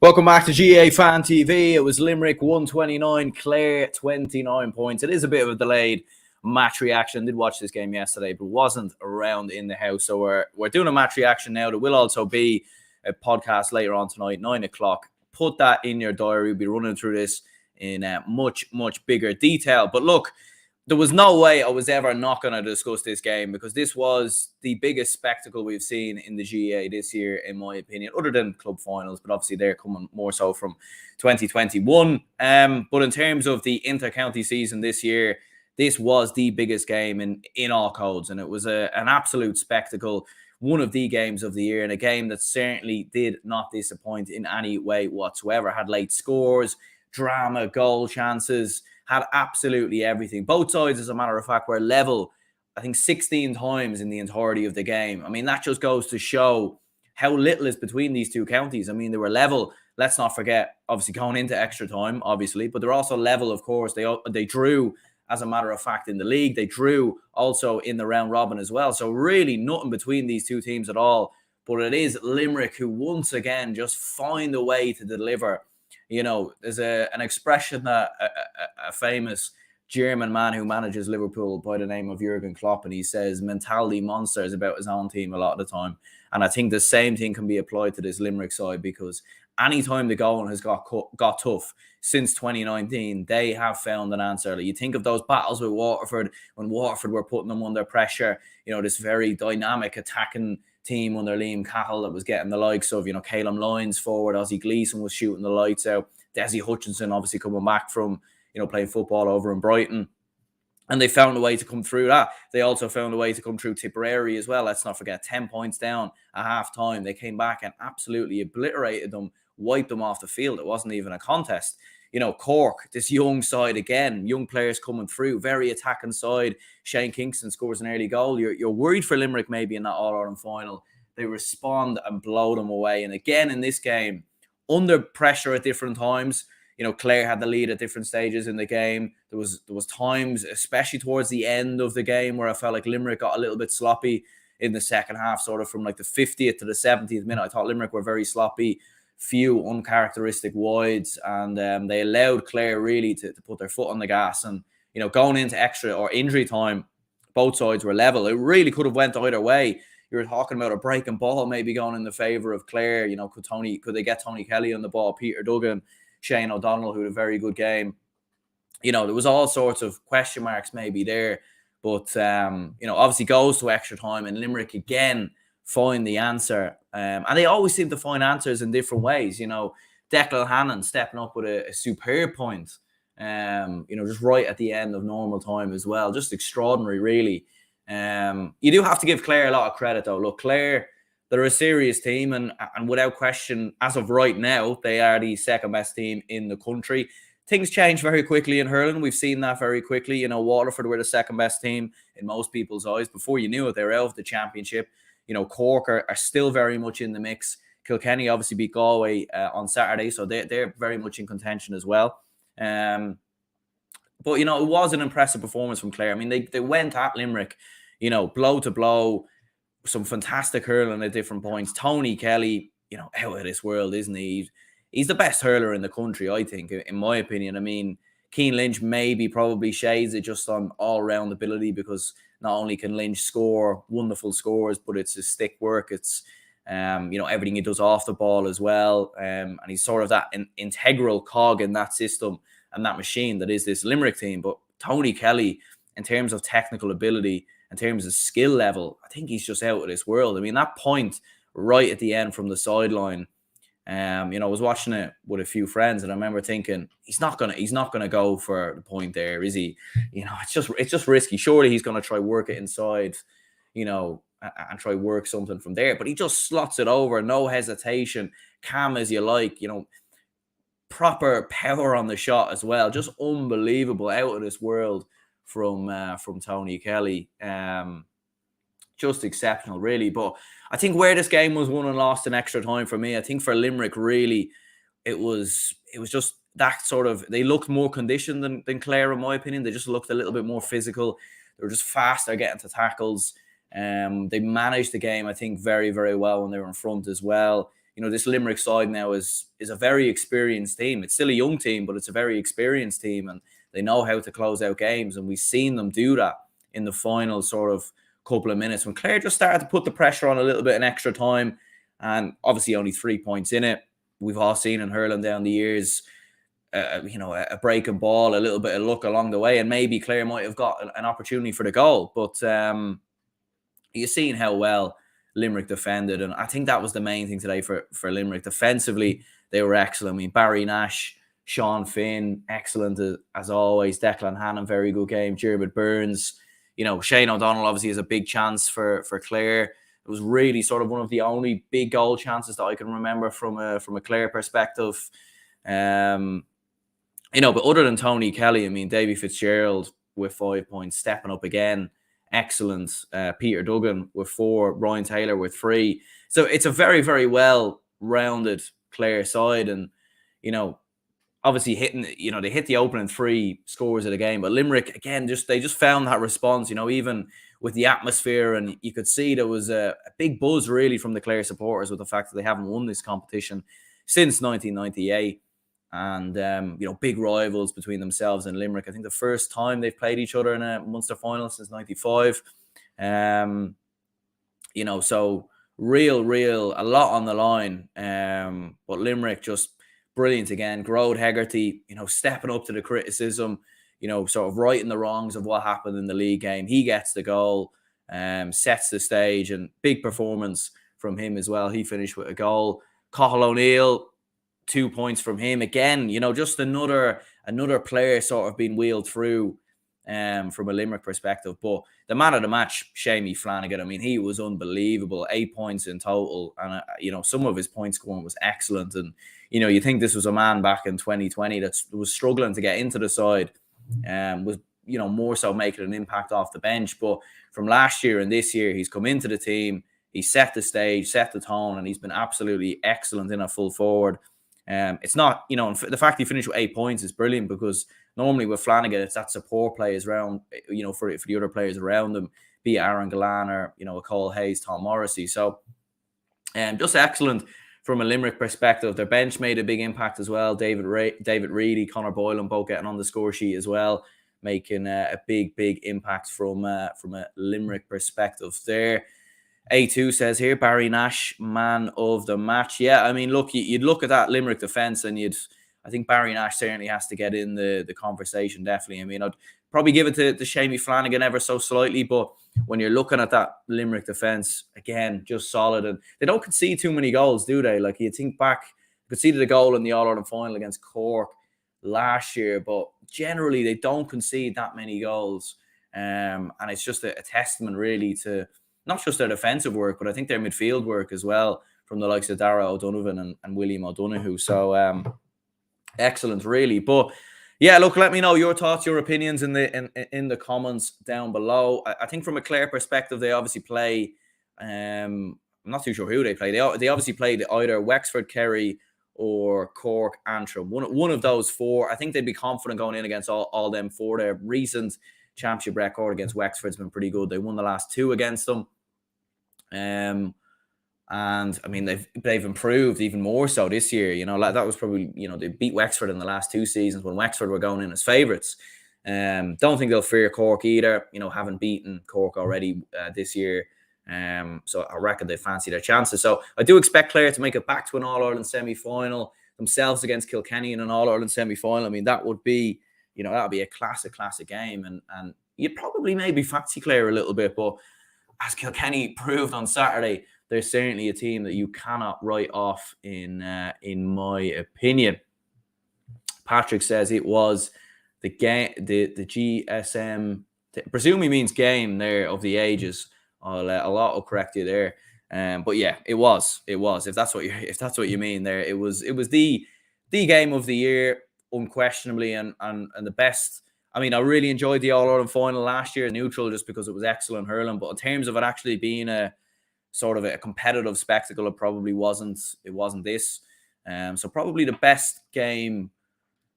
Welcome back to GAA Fan TV. It was Limerick 129, Clare 29 points. It is a bit of a delayed match reaction. I did watch this game yesterday, but wasn't around in the house. So we're doing a match reaction now. There will also be a podcast later on tonight, 9 o'clock. Put that in your diary. We'll be running through this in much bigger detail. But look, there was no way I was ever not going to discuss this game because this was the biggest spectacle we've seen in the GAA this year, in my opinion, other than club finals, but obviously they're coming more so from 2021. But in terms of the inter-county season this year, this was the biggest game in all codes, and it was an absolute spectacle, one of the games of the year, and a game that certainly did not disappoint in any way whatsoever. Had late scores, drama, goal chances, had absolutely everything. Both sides, as a matter of fact, were level, I think, 16 times in the entirety of the game. I mean, that just goes to show how little is between these two counties. I mean, they were level. Let's not forget, obviously, going into extra time, obviously, but they're also level, of course. They drew, as a matter of fact, in the league. They drew also in the round robin as well. So really nothing between these two teams at all. But it is Limerick who once again just find a way to deliver. You know, there's an expression that a famous German man who manages Liverpool by the name of Jurgen Klopp, and he says mentality monsters about his own team a lot of the time. And I think the same thing can be applied to this Limerick side, because anytime the going has got tough since 2019, they have found an answer. Like, you think of those battles with Waterford, when Waterford were putting them under pressure, you know, this very dynamic attacking team under Liam Cahill that was getting the likes of, you know, Calum Lyons forward, Ozzie Gleeson was shooting the lights out, Desi Hutchinson obviously coming back from, you know, playing football over in Brighton. And they found a way to come through that. They also found a way to come through Tipperary as well. Let's not forget, 10 points down at half-time. They came back and absolutely obliterated them, wiped them off the field. It wasn't even a contest. You know, Cork, this young side again, young players coming through, very attacking side. Shane Kingston scores an early goal. You're worried for Limerick maybe in that All-Ireland final. They respond and blow them away. And again, in this game, under pressure at different times, you know, Clare had the lead at different stages in the game. There was times, especially towards the end of the game, where I felt like Limerick got a little bit sloppy in the second half, sort of from like the 50th to the 70th minute. I thought Limerick were very sloppy, few uncharacteristic wides, and they allowed Clare really to put their foot on the gas. And, you know, going into extra or injury time, both sides were level. It really could have went either way. You were talking about a breaking ball maybe going in the favour of Clare. You know, could they get Tony Kelly on the ball, Peter Duggan, Shane O'Donnell, who had a very good game. You know, there was all sorts of question marks maybe there. But, you know, obviously goes to extra time, and Limerick again find the answer. And they always seem to find answers in different ways. You know, Declan Hannon stepping up with a superb point, you know, just right at the end of normal time as well. Just extraordinary, really. You do have to give Clare a lot of credit, though. Look, Clare, they're a serious team, and without question, as of right now, they are the second best team in the country. Things change very quickly in hurling. We've seen that very quickly. You know, Waterford were the second best team in most people's eyes. Before you knew it, they were out of the championship. You know, Cork are still very much in the mix. Kilkenny obviously beat Galway on Saturday, so they're very much in contention as well. But, you know, it was an impressive performance from Clare. I mean, they went at Limerick, you know, blow to blow, some fantastic hurling at different points. Tony Kelly, you know, out of this world, isn't he? He's the best hurler in the country, I think, in my opinion. I mean, Cian Lynch maybe probably shades it just on all-round ability, because not only can Lynch score wonderful scores, but it's his stick work. It's, you know, everything he does off the ball as well. And he's sort of that integral cog in that system and that machine that is this Limerick team. But Tony Kelly, in terms of technical ability, in terms of skill level, I think he's just out of this world. I mean, that point right at the end from the sideline, you know, I was watching it with a few friends, and I remember thinking, he's not gonna go for the point there, is he? You know, it's just risky. Surely he's gonna try work it inside, you know, and try work something from there. But he just slots it over, no hesitation, calm as you like, you know, proper power on the shot as well. Just unbelievable, out of this world from Tony Kelly. Just exceptional, really. But I think where this game was won and lost in extra time for me, I think for Limerick, really, it was just that sort of, they looked more conditioned than Clare, in my opinion. They just looked a little bit more physical. They were just faster getting to tackles. They managed the game, I think, very, very well when they were in front as well. this Limerick side now is a very experienced team. It's still a young team, but it's a very experienced team, and they know how to close out games. And we've seen them do that in the final sort of couple of minutes when Clare just started to put the pressure on a little bit in extra time. And obviously only 3 points in it. We've all seen in hurling down the years, a breaking ball, a little bit of luck along the way, and maybe Clare might have got an opportunity for the goal. But you've seen how well Limerick defended, and I think that was the main thing today for Limerick. Defensively, they were excellent. I mean, Barry Nash, Sean Finn, excellent as always. Declan Hannon, very good game. Jeremy Burns, Shane O'Donnell obviously has a big chance for Clare. It was really sort of one of the only big goal chances that I can remember from a Clare perspective. But other than Tony Kelly, I mean, Davy Fitzgerald with 5 points, stepping up again. Excellent. Peter Duggan with 4, Ryan Taylor with 3. So it's a very, very well-rounded Clare side. And, obviously hitting, they hit the opening 3 scores of the game. But Limerick, again, they just found that response, even with the atmosphere. And you could see there was a big buzz, really, from the Clare supporters with the fact that they haven't won this competition since 1998. And, big rivals between themselves and Limerick. I think the first time they've played each other in a Munster final since 95. So real, a lot on the line. But Limerick just brilliant again. Grode Hegarty, stepping up to the criticism, sort of righting the wrongs of what happened in the league game. He gets the goal, sets the stage, and big performance from him as well. He finished with a goal. Cathal O'Neill, 2 points from him again. Just another player sort of being wheeled through from a Limerick perspective. But the man of the match, Shamey Flanagan, I mean, he was unbelievable. 8 points in total, and some of his point scoring was excellent. And you think this was a man back in 2020 that was struggling to get into the side, was more so making an impact off the bench. But from last year and this year, he's come into the team. He set the stage, set the tone, and he's been absolutely excellent in a full forward. It's not, the fact he finished with 8 points is brilliant, because normally with Flanagan, it's that support players around, for the other players around him, be it Aaron Gallan or, Cole Hayes, Tom Morrissey. So, just excellent from a Limerick perspective. Their bench made a big impact as well. David Reedy, Conor Boylan, both getting on the score sheet as well, making a big impact from a Limerick perspective there. A2 says here, Barry Nash, man of the match. Yeah, I mean, look, you'd look at that Limerick defence and I think Barry Nash certainly has to get in the conversation, definitely. I mean, I'd probably give it to Shamey Flanagan ever so slightly, but when you're looking at that Limerick defence, again, just solid. And they don't concede too many goals, do they? Like, you think back, conceded a goal in the All-Ireland final against Cork last year, but generally they don't concede that many goals. And it's just a testament, really, to not just their defensive work, but I think their midfield work as well, from the likes of Dara O'Donovan and William O'Donoghue. So excellent, really. But yeah, look, let me know your thoughts, your opinions in the comments down below. I think from a Clare perspective, they obviously play. I'm not too sure who they play. They obviously played either Wexford, Kerry, or Cork, Antrim. One of those 4. I think they'd be confident going in against all them 4. Their recent championship record against Wexford's been pretty good. They won the last 2 against them. And I mean, they've improved even more so this year. Like that was probably, they beat Wexford in the last 2 seasons when Wexford were going in as favourites. Don't think they'll fear Cork either, haven't beaten Cork already this year. So I reckon they fancy their chances. So I do expect Clare to make it back to an All-Ireland semi-final themselves against Kilkenny in an All-Ireland semi-final. I mean, that would be, that would be a classic game. And you'd probably maybe fancy Clare a little bit, but as Kilkenny proved on Saturday, they're certainly a team that you cannot write off, in my opinion. Patrick says it was the game, the GSM, presume he means game there of the ages. I'll auto-correct you there. But yeah, it was. If that's what you mean there, it was the game of the year, unquestionably, and the best. I mean, I really enjoyed the All-Ireland final last year, neutral, just because it was excellent hurling. But in terms of it actually being a sort of a competitive spectacle, it probably wasn't. It wasn't this. So probably the best game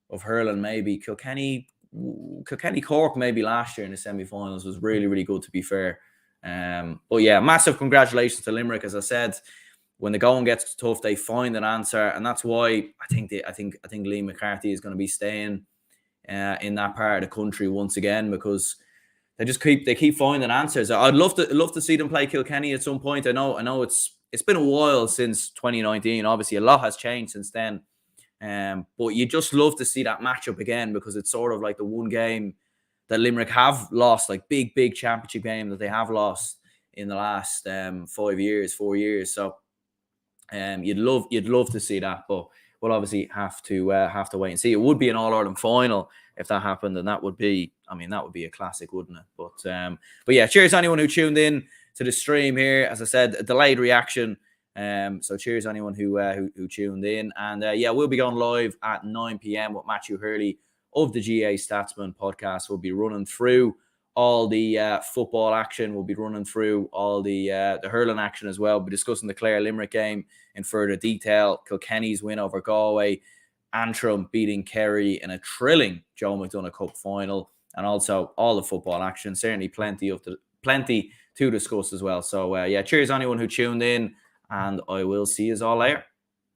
of hurling, maybe Kilkenny Cork, maybe last year in the semi-finals was really good, to be fair. But yeah, massive congratulations to Limerick. As I said, when the going gets tough, they find an answer, and that's why I think Lee McCarthy is going to be staying in that part of the country once again, because they keep finding answers. I'd love to see them play Kilkenny at some point. I know it's been a while since 2019. Obviously, a lot has changed since then. But you just love to see that matchup again, because it's sort of like the one game that Limerick have lost, like big championship game that they have lost in the last 4 years. So you'd love to see that, but we'll obviously have to wait and see. It would be an All-Ireland final if that happened, and that would be a classic, wouldn't it? But yeah, cheers to anyone who tuned in to the stream here. As I said, a delayed reaction. So cheers to anyone who tuned in, and yeah, we'll be going live at 9 p.m. with Matthew Hurley of the GAA Statsman podcast. We'll be running through all the football action. We'll be running through all the hurling action as well. We'll be discussing the Clare Limerick game in further detail, Kilkenny's win over Galway, Antrim beating Kerry in a thrilling Joe McDonagh Cup final, and also all the football action. Certainly plenty to discuss as well. So yeah, cheers to anyone who tuned in, and I will see you all later.